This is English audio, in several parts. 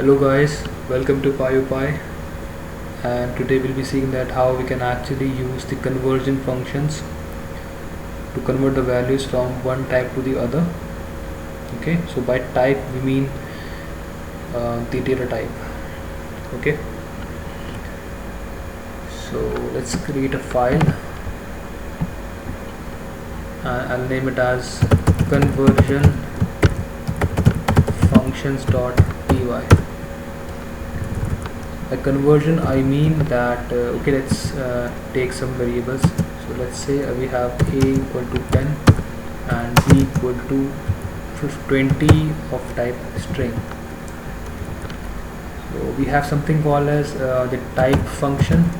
Hello guys, welcome to PyUPy, and today we'll be seeing that how we can actually use the conversion functions to convert the values from one type to the other. Okay, so by type we mean the data type. Okay, so let's create a file. I'll name it as conversion functions.py. By conversion I mean that okay, let's take some variables. So let's say we have a equal to 10 and b equal to 20 of type string. So we have something called as the type function,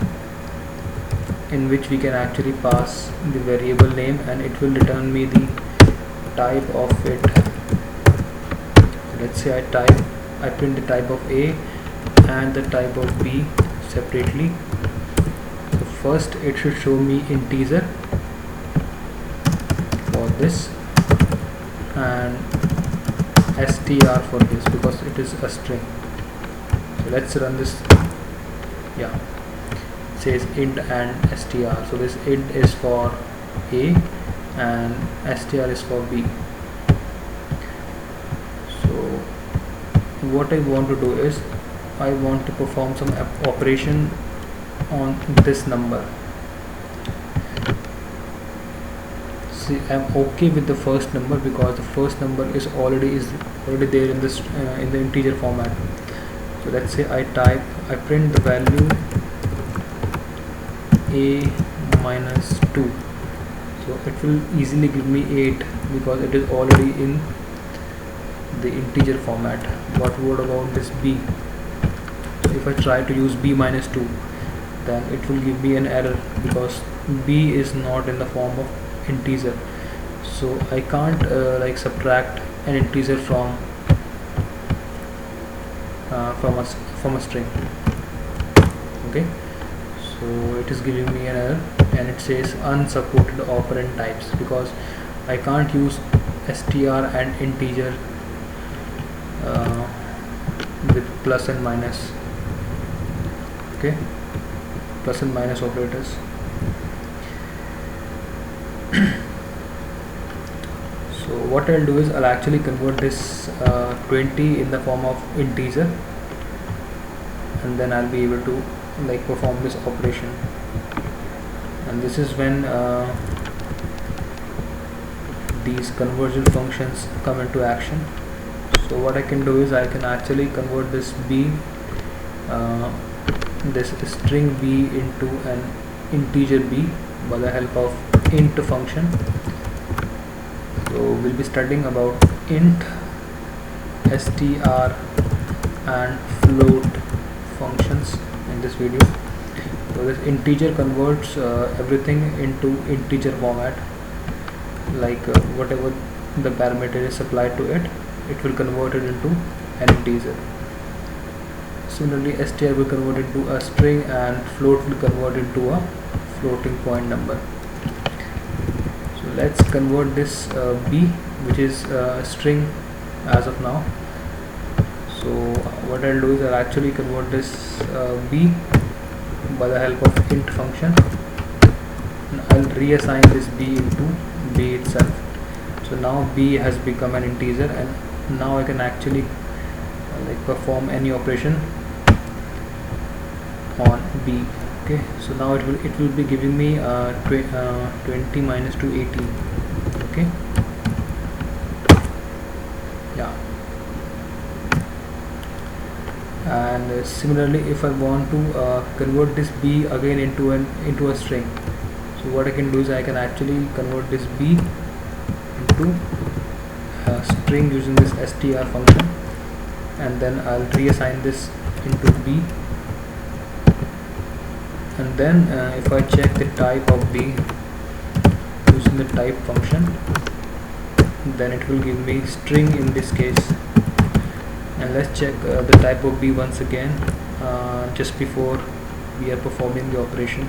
in which we can actually pass the variable name and it will return me the type of it. So let's say I print the type of A and the type of B separately. So first it should show me integer for this and str for this because it is a string. So let's run this. Yeah, it says int and str. So this int is for A and str is for B. So what I want to do is I want to perform some operation on this number. See, I'm okay with the first number because the first number is already there in this in the integer format. So let's say I print the value a minus 2. So it will easily give me 8 because it is already in the integer format. What about this b? So if I try to use b minus 2, then it will give me an error because b is not in the form of integer. So I can't like subtract an integer from a string. Okay, so it is giving me an error and it says unsupported operand types because I can't use str and integer with plus and minus. Okay, plus and minus operators. So what I'll do is I'll actually convert this 20 in the form of integer, and then I'll be able to like perform this operation. And this is when these conversion functions come into action. So what I can do is I can actually convert this b, this string b into an integer b by the help of int function. So we'll be studying about int, str and float functions in this video. So this integer converts everything into integer format, like whatever the parameter is supplied to it, it will convert it into an integer. Similarly, str will convert it to a string and float will convert it to a floating point number. So let's convert this b, which is a string as of now. So what I'll do is I'll actually convert this b by the help of int function, and I'll reassign this b into b itself. So now b has become an integer and now I can actually like perform any operation on b. Okay, so now it will be giving me 20 minus 2 18. Okay, yeah. And similarly, if I want to convert this b again into a string, so what I can do is I can actually convert this b into a string using this str function, and then I'll reassign this into b. And then if I check the type of b using the type function, then it will give me string in this case. And let's check the type of b once again just before we are performing the operation.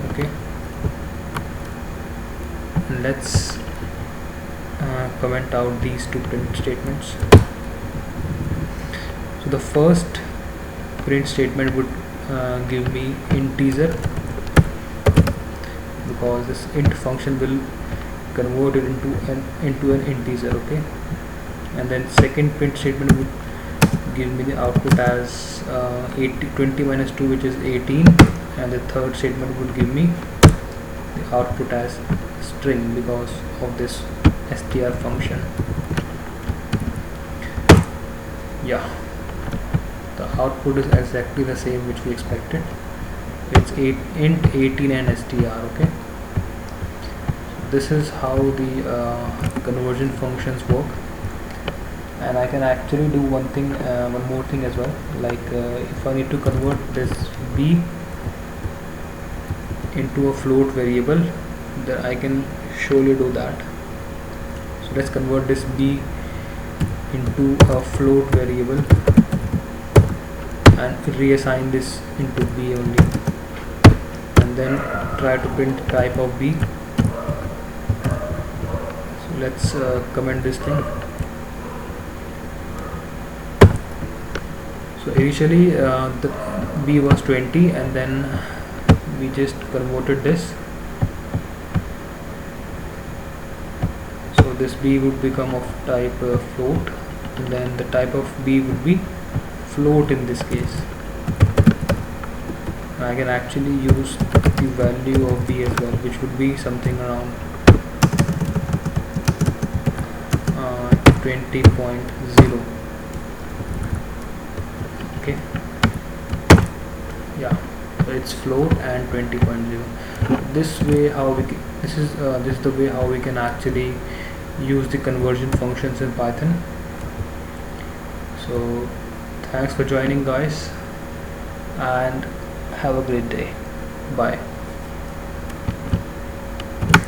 Okay, and let's comment out these two print statements. So the first print statement would give me integer, because this int function will convert it into an integer. Okay, and then second print statement would give me the output as 20 minus 2, which is 18, and the third statement would give me the output as string because of this str function. Yeah, the output is exactly the same which we expected. It's int 18 and str. Okay, this is how the conversion functions work. And I can actually do one more thing as well. Like if I need to convert this b into a float variable, then I can surely do that. So let's convert this b into a float variable and reassign this into b only, and then try to print type of b. So let's comment this thing. So initially the b was 20, and then we just converted this. So this b would become of type float, and then the type of b would be float in this case. I can actually use the value of b as well, which would be something around 20.0. okay, yeah, so it's float and 20.0. This way how we can, this is the way how we can actually use the conversion functions in Python. So thanks for joining, guys, and have a great day. Bye.